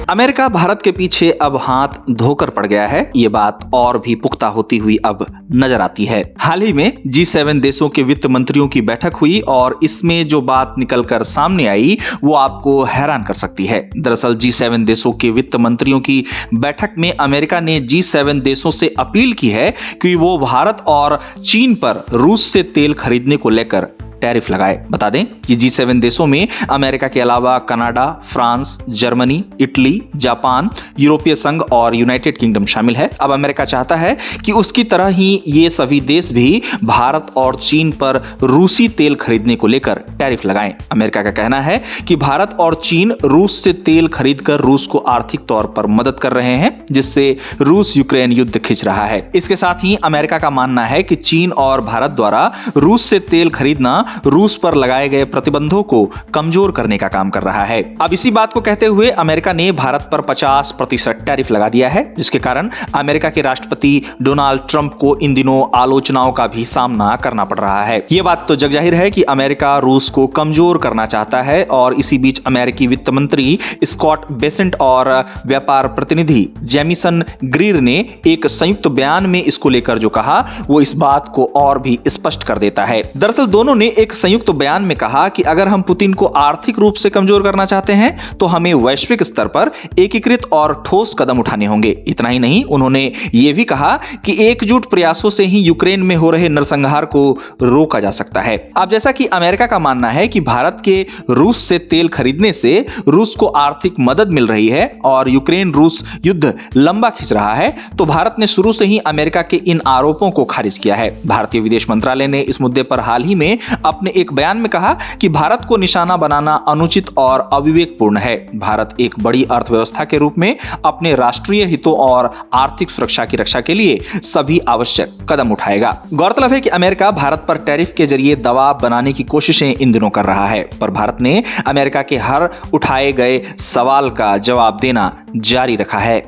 America Bharat के पीछे अब हाथ धोकर पड़ गया है, ये बात और भी पुख्ता होती हुई अब नजर आती है। हाल ही में G7 देशों के वित्त मंत्रियों की बैठक हुई और इसमें जो बात निकलकर सामने आई वो आपको हैरान कर सकती है। दरअसल G7 देशों के वित्त मंत्रियों की बैठक में अमेरिका ने G7 देशों से अपील की है कि वो भारत और चीन पर रूस से तेल खरीदने को लेकर टैरिफ लगाए। बता दें कि G7 देशों में अमेरिका के अलावा Canada, France, Germany, Italy, Japan, यूरोपीय संघ और यूनाइटेड किंगडम शामिल है। अब अमेरिका चाहता है कि उसकी तरह ही ये सभी देश भी भारत और चीन पर रूसी तेल खरीदने को लेकर टैरिफ लगाएं। अमेरिका का कहना है कि भारत और चीन रूस से तेल खरीदकर रूस को आर्थिक तौर पर मदद कर रहे हैं, जिससे रूस यूक्रेन युद्ध खिंच रहा है। इसके साथ ही अमेरिका का मानना है कि चीन और भारत द्वारा रूस से तेल खरीदना रूस पर लगाए गए प्रतिबंधों को कमजोर करने का काम कर रहा है। अब इसी बात को कहते हुए अमेरिका ने भारत पर 50% टैरिफ लगा दिया है, जिसके कारण अमेरिका के राष्ट्रपति डोनाल्ड ट्रंप को इन दिनों आलोचनाओं का भी सामना करना पड़ रहा है। यह बात तो जग जाहिर है कि अमेरिका रूस को कमजोर करना चाहता है और इसी बीच अमेरिकी वित्त मंत्री स्कॉट बेसेंट और व्यापार प्रतिनिधि जेमिसन ग्रीर ने एक संयुक्त बयान में इसको लेकर जो कहा वो इस बात को और भी स्पष्ट कर देता है। दरअसल दोनों ने एक संयुक्त बयान में कहा कि अगर हम पुतिन को आर्थिक रूप से कमजोर करना चाहते हैं तो हमें वैश्विक स्तर पर एकीकृत और ठोस कदम उठाने होंगे। इतना ही नहीं, उन्होंने यह भी कहा कि एकजुट प्रयासों से ही यूक्रेन में हो रहे नरसंहार को रोका जा सकता है। अब जैसा कि अमेरिका का मानना है कि भारत के रूस से तेल खरीदने से रूस को आर्थिक मदद मिल रही है और यूक्रेन रूस युद्ध लंबा खिंच रहा है, तो भारत ने शुरू से ही अमेरिका के इन आरोपों को खारिज किया है। भारतीय विदेश मंत्रालय ने इस मुद्दे पर हाल ही में अपने एक बयान में कहा कि भारत को निशाना बनाना अनुचित और अविवेकपूर्ण है। भारत एक बड़ी अर्थव्यवस्था के रूप में अपने राष्ट्रीय हितों और आर्थिक सुरक्षा की रक्षा के लिए सभी आवश्यक कदम उठाएगा। गौरतलब है कि अमेरिका भारत पर टैरिफ के जरिए दबाव बनाने की कोशिशें इन दिनों कर रहा है, पर भारत ने अमेरिका के हर उठाए गए सवाल का जवाब देना जारी रखा है।